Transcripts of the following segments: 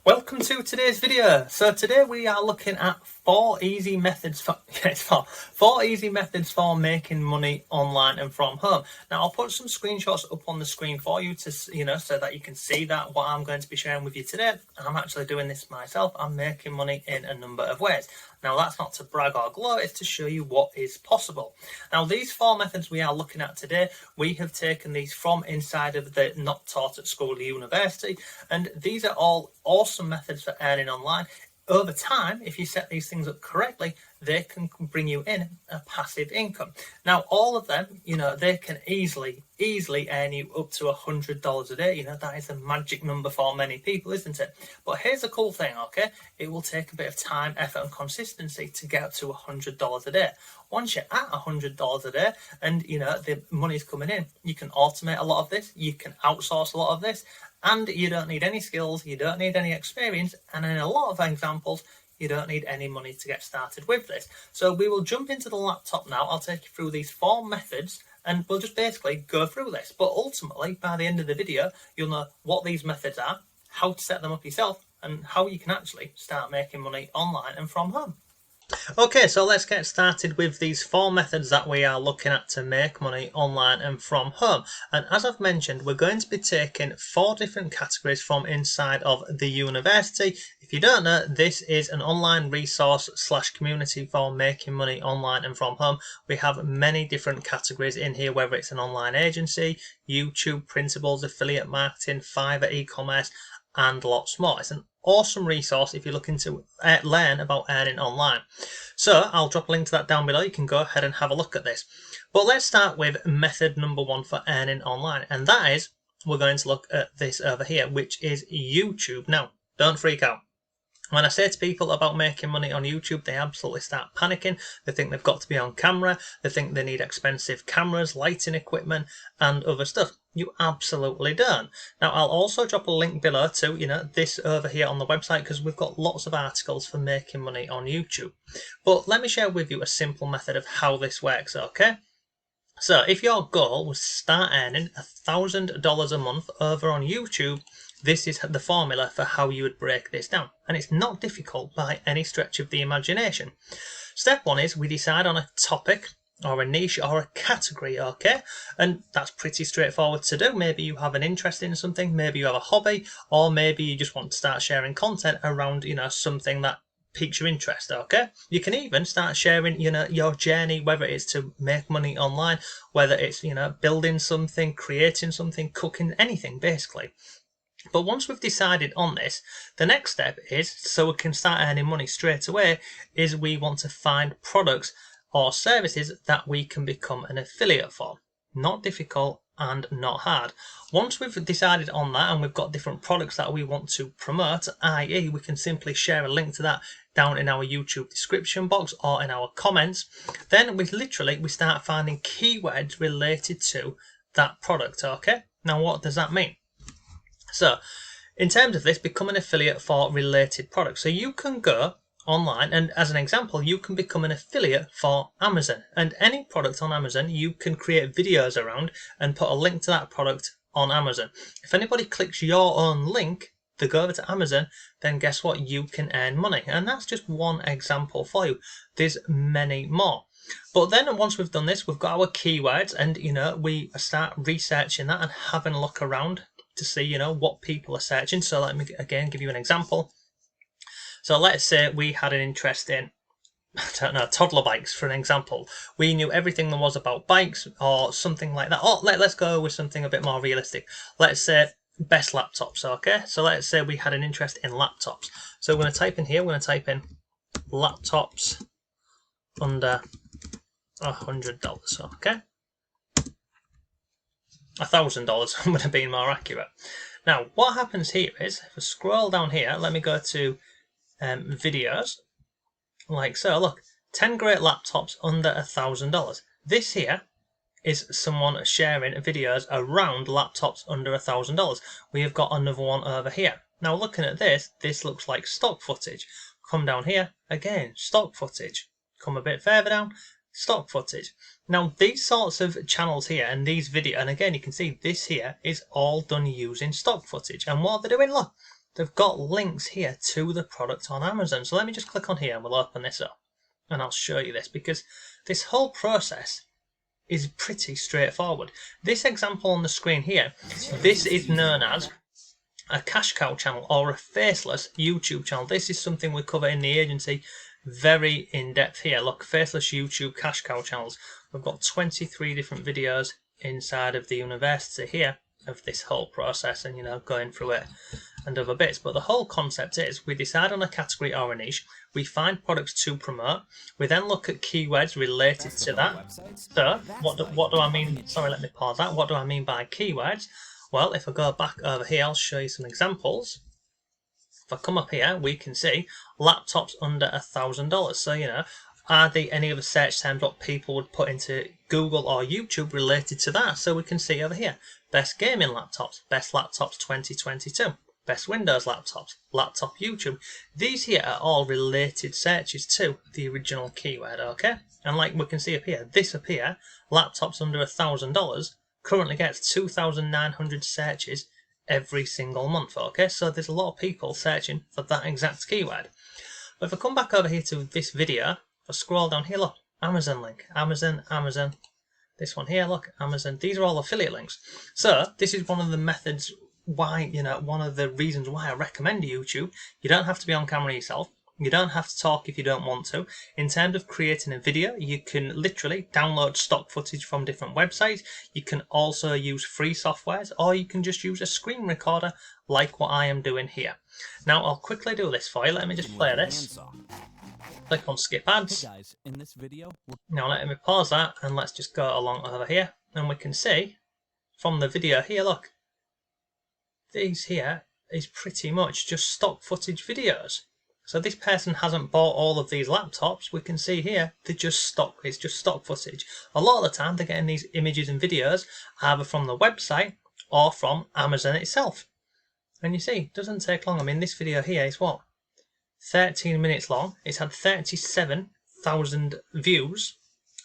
Welcome to today's video. So today we are looking at four easy methods for making money online and from home. Now I'll put some screenshots up on the screen for you to so that you can see that what I'm going to be sharing with you today. I'm actually doing this myself. I'm making money in a number of ways. Now that's not to brag or gloat, it's to show you what is possible. Now these four methods we are looking at today, we have taken these from inside of the Not Taught at School University, and these are all awesome methods for earning online. Over time, if you set these things up correctly, they can bring you in a passive income. Now, all of them, they can easily earn you up to $100 a day. That is a magic number for many people, isn't it? But here's the cool thing, okay? It will take a bit of time, effort, and consistency to get up to $100 a day. Once you're at $100 a day and, the money's coming in, you can automate a lot of this, you can outsource a lot of this, and you don't need any skills, you don't need any experience, and in a lot of examples, you don't need any money to get started with this. So we will jump into the laptop now. I'll take you through these four methods and we'll just basically go through this. But ultimately, by the end of the video, you'll know what these methods are, how to set them up yourself, and how you can actually start making money online and from home. Okay, so let's get started with these four methods that we are looking at to make money online and from home. And as I've mentioned, we're going to be taking four different categories from inside of the university. If you don't know, this is an online resource / community for making money online and from home. We have many different categories in here, whether it's an online agency, YouTube, principles, affiliate marketing, Fiverr, e-commerce, and lots more. It's an awesome resource if you're looking to learn about earning online. So I'll drop a link to that down below. You can go ahead and have a look at this. But let's start with method number one for earning online, and that is, we're going to look at this over here, which is YouTube. Now, don't freak out. When I say to people about making money on YouTube, they absolutely start panicking. They think they've got to be on camera. They think they need expensive cameras, lighting equipment, and other stuff. You absolutely don't. Now, I'll also drop a link below to, this over here on the website, because we've got lots of articles for making money on YouTube. But let me share with you a simple method of how this works, okay? So if your goal was to start earning $1,000 a month over on YouTube, this is the formula for how you would break this down. And it's not difficult by any stretch of the imagination. Step one is we decide on a topic or a niche or a category, okay? And that's pretty straightforward to do. Maybe you have an interest in something, maybe you have a hobby, or maybe you just want to start sharing content around, something that piques your interest, okay? You can even start sharing, your journey, whether it's to make money online, whether it's, building something, creating something, cooking, anything, basically. But once we've decided on this, the next step is, so we can start earning money straight away, is we want to find products or services that we can become an affiliate for. Not difficult and not hard. Once we've decided on that and we've got different products that we want to promote, i.e. we can simply share a link to that down in our YouTube description box or in our comments, then we start finding keywords related to that product, okay? Now what does that mean? So, in terms of this, become an affiliate for related products. So you can go online and, as an example, you can become an affiliate for Amazon. And any product on Amazon, you can create videos around and put a link to that product on Amazon. If anybody clicks your own link, they go over to Amazon, then guess what? You can earn money. And that's just one example for you. There's many more. But then once we've done this, we've got our keywords and, we start researching that and having a look around to see, what people are searching. So let me again give you an example. So let's say we had an interest in, toddler bikes, for an example. We knew everything there was about bikes or something like that. Oh, let's go with something a bit more realistic. Let's say best laptops, okay? So let's say we had an interest in laptops. So we're going to type in here, laptops under $100, okay? $1,000 would have been more accurate. Now, what happens here is, if I scroll down here, let me go to videos, like so. Look, 10 great laptops under $1,000. This here is someone sharing videos around laptops under $1,000. We have got another one over here. Now, looking at this, this looks like stock footage. Come down here, again, stock footage. Come a bit further down, stock footage. Now these sorts of channels here and these videos, and again you can see this here is all done using stock footage. And what they're doing, look, they've got links here to the product on Amazon. So let me just click on here and we'll open this up and I'll show you this, because this whole process is pretty straightforward. This example on the screen here, this is known as a cash cow channel or a faceless YouTube channel. This is something we cover in the agency very in depth here. Look, faceless YouTube cash cow channels. We've got 23 different videos inside of the university here of this whole process, and going through it and other bits. But the whole concept is we decide on a category or a niche, we find products to promote, we then look at keywords related to that. So what do I mean? Sorry, let me pause that. What do I mean by keywords? Well, if I go back over here, I'll show you some examples. If I come up here, we can see laptops under $1,000. So, are there any other search terms what people would put into Google or YouTube related to that? So we can see over here, best gaming laptops, best laptops 2022, best Windows laptops, laptop YouTube. These here are all related searches to the original keyword, okay? And like we can see up here, this up here, laptops under $1,000, currently gets 2,900 searches every single month, okay? So there's a lot of people searching for that exact keyword. But if I come back over here to this video, if I scroll down here, look, Amazon link, Amazon, this one here, look, Amazon. These are all affiliate links. So this is one of the methods why, one of the reasons why I recommend YouTube. You don't have to be on camera yourself. You don't have to talk if you don't want to. In terms of creating a video, you can literally download stock footage from different websites. You can also use free softwares, or you can just use a screen recorder like what I am doing here. Now I'll quickly do this for you. Let me just play this. Click on skip ads. Hey guys, in this video, now let me pause that and let's just go along over here, and we can see from the video here, look, these here is pretty much just stock footage videos. So this person hasn't bought all of these laptops. We can see here they're just stock. It's just stock footage. A lot of the time they're getting these images and videos either from the website or from Amazon itself. And you see, it doesn't take long. I mean, this video here is what? 13 minutes long. It's had 37,000 views,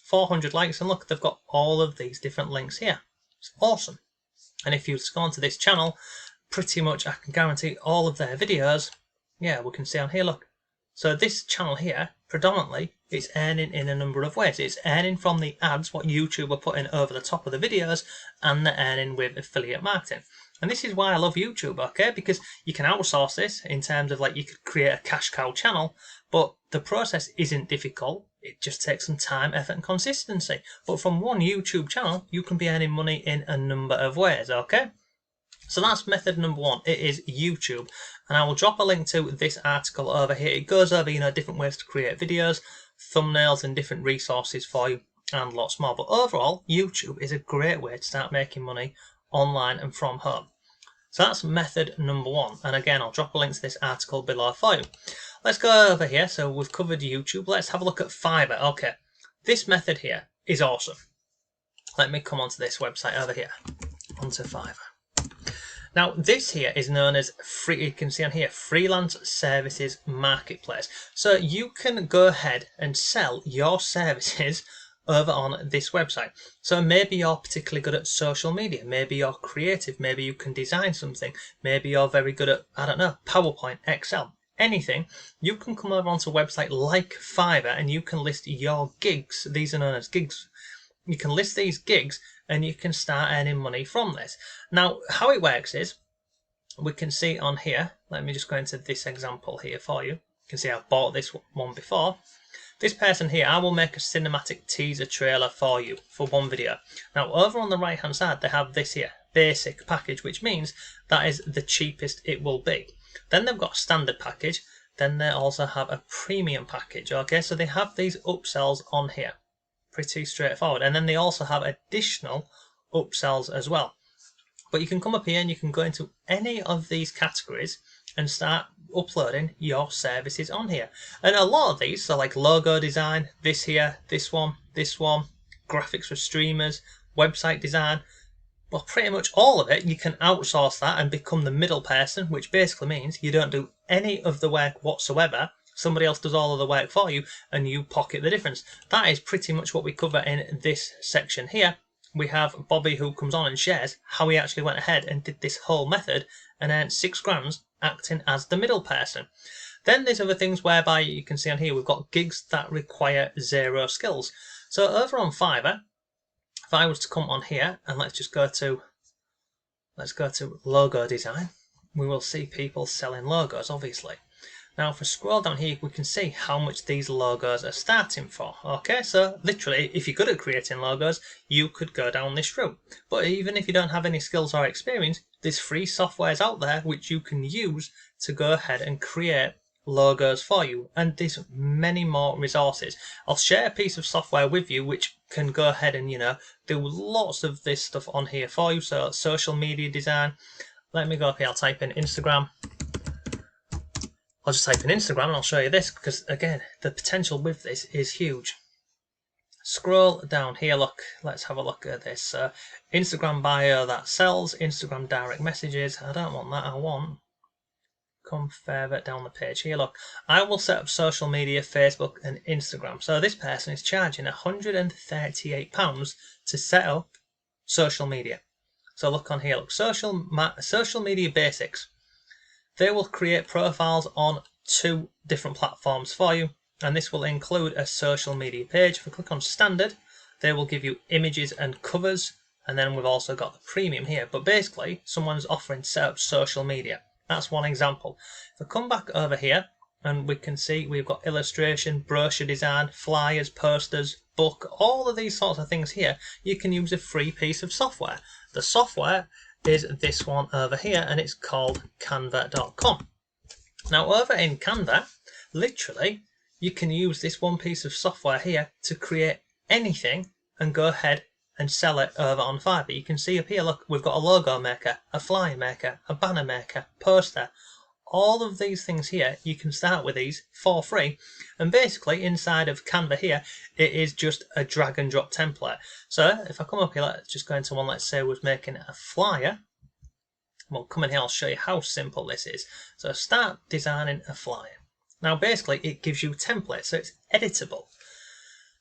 400 likes, and look, they've got all of these different links here. It's awesome. And if you go onto this channel, pretty much I can guarantee all of their videos, yeah, we can see on here, look. So this channel here, predominantly, it's earning in a number of ways. It's earning from the ads, what YouTube are putting over the top of the videos, and they're earning with affiliate marketing. And this is why I love YouTube, okay? Because you can outsource this in terms of, like, you could create a cash cow channel, but the process isn't difficult. It just takes some time, effort, and consistency. But from one YouTube channel, you can be earning money in a number of ways, okay? So that's method number one. It is YouTube. And I will drop a link to this article over here. It goes over, different ways to create videos, thumbnails, and different resources for you, and lots more. But overall, YouTube is a great way to start making money online and from home. So that's method number one. And again, I'll drop a link to this article below for you. Let's go over here. So we've covered YouTube. Let's have a look at Fiverr. Okay, this method here is awesome. Let me come onto this website over here, onto Fiverr. Now, this here is known as you can see on here, Freelance Services Marketplace. So you can go ahead and sell your services over on this website. So maybe you're particularly good at social media, maybe you're creative, maybe you can design something, maybe you're very good at, I don't know, PowerPoint, Excel, anything. You can come over onto a website like Fiverr and you can list your gigs. These are known as gigs. You can list these gigs and you can start earning money from this. Now, how it works is, we can see on here, let me just go into this example here for you. You can see I've bought this one before. This person here, I will make a cinematic teaser trailer for you for one video. Now, over on the right hand side, they have this here, basic package, which means that is the cheapest it will be. Then they've got a standard package. Then they also have a premium package. Okay, so they have these upsells on here. Pretty straightforward. And then they also have additional upsells as well. But you can come up here and you can go into any of these categories and start uploading your services on here. And a lot of these, so like logo design, this here, this one, graphics for streamers, website design, well, pretty much all of it, you can outsource that and become the middle person, which basically means you don't do any of the work whatsoever. Somebody else does all of the work for you and you pocket the difference. That is pretty much what we cover in this section here. We have Bobby who comes on and shares how he actually went ahead and did this whole method and earned $6 grand acting as the middle person. Then there's other things whereby you can see on here we've got gigs that require 0 skills. So over on Fiverr, if I was to come on here and let's go to logo design, we will see people selling logos, obviously. Now if we scroll down here, we can see how much these logos are starting for. Okay, so literally, if you're good at creating logos, you could go down this route. But even if you don't have any skills or experience, there's free softwares out there which you can use to go ahead and create logos for you, and there's many more resources. I'll share a piece of software with you which can go ahead and do lots of this stuff on here for you. So social media design, let me go up here, I'll type in Instagram. I'll just type in Instagram and I'll show you this, because again the potential with this is huge. Scroll down here, look, let's have a look at this. Instagram bio that sells, Instagram direct messages, I don't want that, I want, come further down the page here, look, I will set up social media, Facebook and Instagram. So this person is charging £138 to set up social media. So look on here, look, social media basics. They will create profiles on 2 different platforms for you, and this will include a social media page. If we click on standard, they will give you images and covers, and then we've also got the premium here. But basically someone's offering to set up social media. That's one example. If I come back over here and we can see we've got illustration, brochure design, flyers, posters, book, all of these sorts of things here, you can use a free piece of software. The software is this one over here, and it's called Canva.com. Now over in Canva, literally you can use this one piece of software here to create anything and go ahead and sell it over on Fiverr. You can see up here, look, we've got a logo maker, a flyer maker, a banner maker, poster. All of these things here, you can start with these for free. And basically inside of Canva here, it is just a drag and drop template. So if I come up here, let's just go into one, let's say we're making a flyer. Well, come in here, I'll show you how simple this is. So start designing a flyer. Now basically it gives you templates, so it's editable.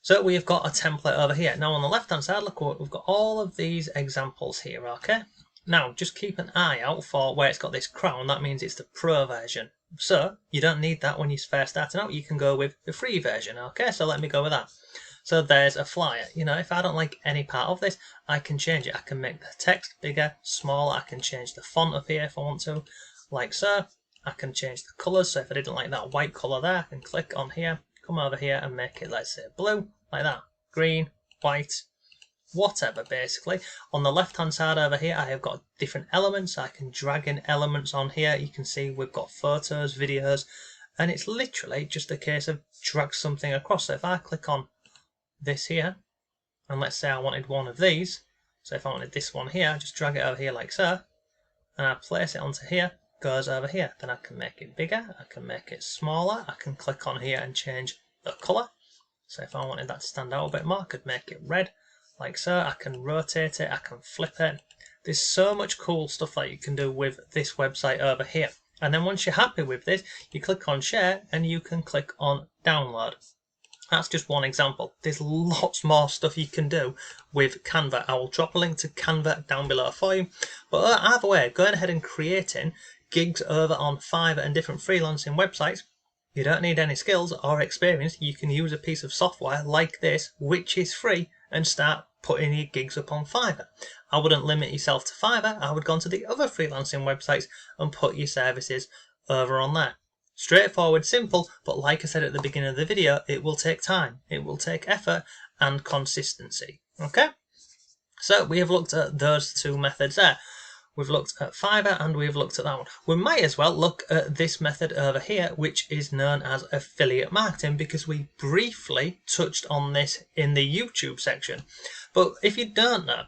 So we've got a template over here. Now on the left hand side, look, we've got all of these examples here, okay? Now just keep an eye out for where it's got this crown, that means it's the pro version. So you don't need that when you're first starting out, you can go with the free version, okay? So let me go with that. So there's a flyer. If I don't like any part of this, I can change it. I can make the text bigger, smaller, I can change the font up here if I want to, like so. I can change the colours, so if I didn't like that white colour there, I can click on here, come over here and make it, let's say, blue, like that, green, white, whatever basically. On the left hand side over here, I have got different elements. I can drag in elements on here. You can see we've got photos, videos, and it's literally just a case of drag something across. So if I click on this here, and let's say I wanted one of these, so if I wanted this one here, I just drag it over here like so, and I place it onto here, goes over here. Then I can make it bigger, I can make it smaller, I can click on here and change the colour. So if I wanted that to stand out a bit more, I could make it red, like so. I can rotate it, I can flip it. There's so much cool stuff that you can do with this website over here. And then once you're happy with this, you click on share and you can click on download. That's just one example. There's lots more stuff you can do with Canva. I will drop a link to Canva down below for you. But either way, going ahead and creating gigs over on Fiverr and different freelancing websites, you don't need any skills or experience. You can use a piece of software like this, which is free, and start putting your gigs up on Fiverr. I wouldn't limit yourself to Fiverr. I would go onto the other freelancing websites and put your services over on there. Straightforward, simple, but like I said at the beginning of the video, it will take time, it will take effort and consistency. Okay? So we have looked at those 2 methods there. We've looked at Fiverr and we've looked at that one. We might as well look at this method over here, which is known as affiliate marketing, because we briefly touched on this in the YouTube section. But if you don't know,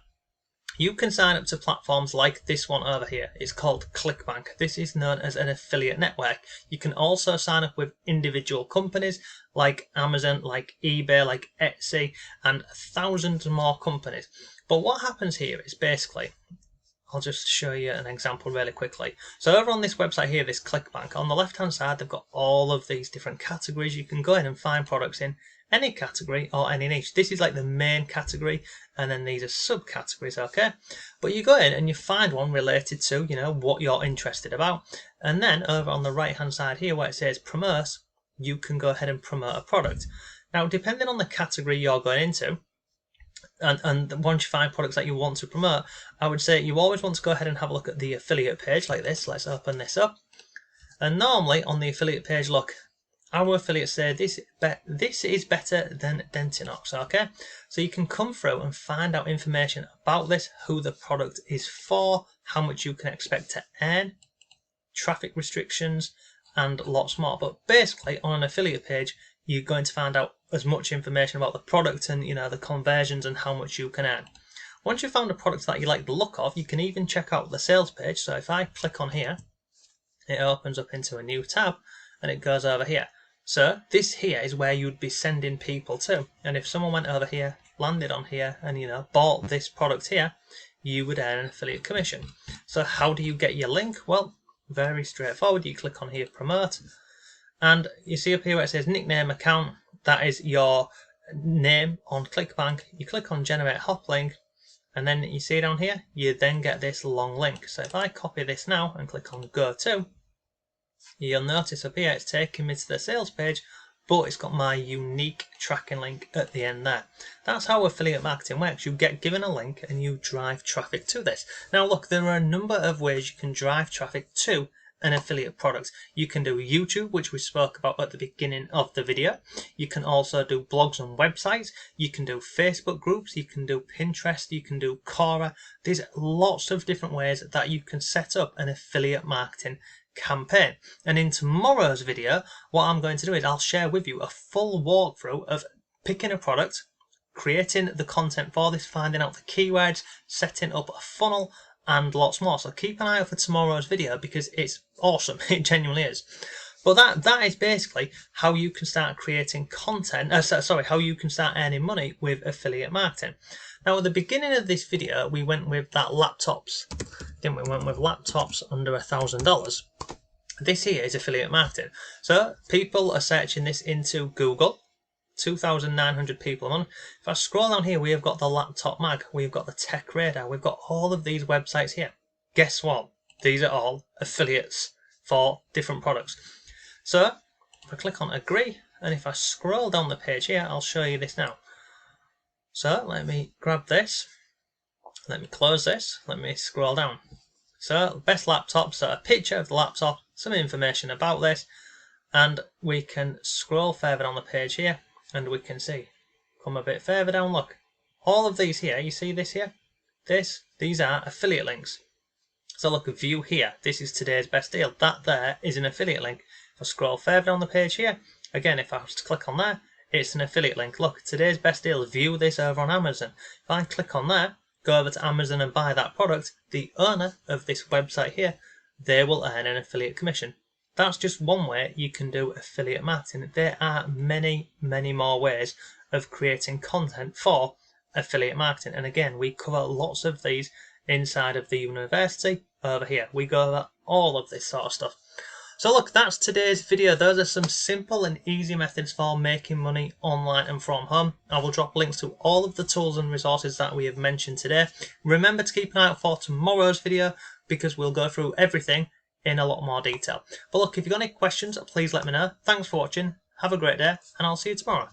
you can sign up to platforms like this one over here. It's called ClickBank. This is known as an affiliate network. You can also sign up with individual companies like Amazon, like eBay, like Etsy, and thousands more companies. But what happens here is basically, I'll just show you an example really quickly. So over on this website here, this ClickBank, on the left hand side they've got all of these different categories. You can go in and find products in any category or any niche. This is like the main category, and then these are subcategories, okay? But you go in and you find one related to, you know, what you're interested about. And then over on the right hand side here where it says promote, you can go ahead and promote a product. Now, depending on the category you're going into, and once you find products that you want to promote, I would say you always want to go ahead and have a look at the affiliate page like this. Let's open this up. And normally on the affiliate page, look, our affiliates say this is better than Dentinox, okay? So you can come through and find out information about this, who the product is for, how much you can expect to earn, traffic restrictions, and lots more. But basically on an affiliate page, you're going to find out as much information about the product and, you know, the conversions and how much you can earn. Once you've found a product that you like the look of, you can even check out the sales page. So if I click on here, it opens up into a new tab and it goes over here. So this here is where you'd be sending people to. And if someone went over here, landed on here, and, you know, bought this product here, you would earn an affiliate commission. So how do you get your link? Well, very straightforward. You click on here, promote, and you see up here where it says nickname account. That is your name on ClickBank. You click on generate hop link, and then you see down here, you then get this long link. So if I copy this now and click on go to, you'll notice up here it's taking me to the sales page, but it's got my unique tracking link at the end there. That's how affiliate marketing works. You get given a link and you drive traffic to this. Now look, there are a number of ways you can drive traffic to an affiliate product. You can do YouTube, which we spoke about at the beginning of the video. You can also do blogs and websites. You can do Facebook groups. You can do Pinterest. You can do Quora. There's lots of different ways that you can set up an affiliate marketing campaign. And in tomorrow's video, what I'm going to do is I'll share with you a full walkthrough of picking a product, creating the content for this, finding out the keywords, setting up a funnel, and lots more. So keep an eye out for tomorrow's video because it's awesome. It genuinely is. But that is basically how you can start creating content. How you can start earning money with affiliate marketing. Now at the beginning of this video, we went with that laptops, didn't we? We went with laptops under $1,000. This here is affiliate marketing. So people are searching this into Google. 2,900 people a month. If I scroll down here, we have got the Laptop Mag, we've got the Tech Radar, we've got all of these websites here. Guess what? These are all affiliates for different products. So if I click on agree, and if I scroll down the page here, I'll show you this now. So let me grab this, let me close this, let me scroll down. So best laptop, so a picture of the laptop, some information about this, and we can scroll further down the page here. And we can see, come a bit further down, look, all of these here, you see this here? These are affiliate links. So look, view here, this is today's best deal. That there is an affiliate link. If I scroll further down the page here, again, if I was to click on there, it's an affiliate link. Look, today's best deal, view this over on Amazon. If I click on there, go over to Amazon and buy that product, the owner of this website here, they will earn an affiliate commission. That's just one way you can do affiliate marketing. There are many, many more ways of creating content for affiliate marketing. And again, we cover lots of these inside of the university over here. We go over all of this sort of stuff. So look, that's today's video. Those are some simple and easy methods for making money online and from home. I will drop links to all of the tools and resources that we have mentioned today. Remember to keep an eye out for tomorrow's video because we'll go through everything in a lot more detail. But look, if you've got any questions, please let me know. Thanks for watching. Have a great day, and I'll see you tomorrow.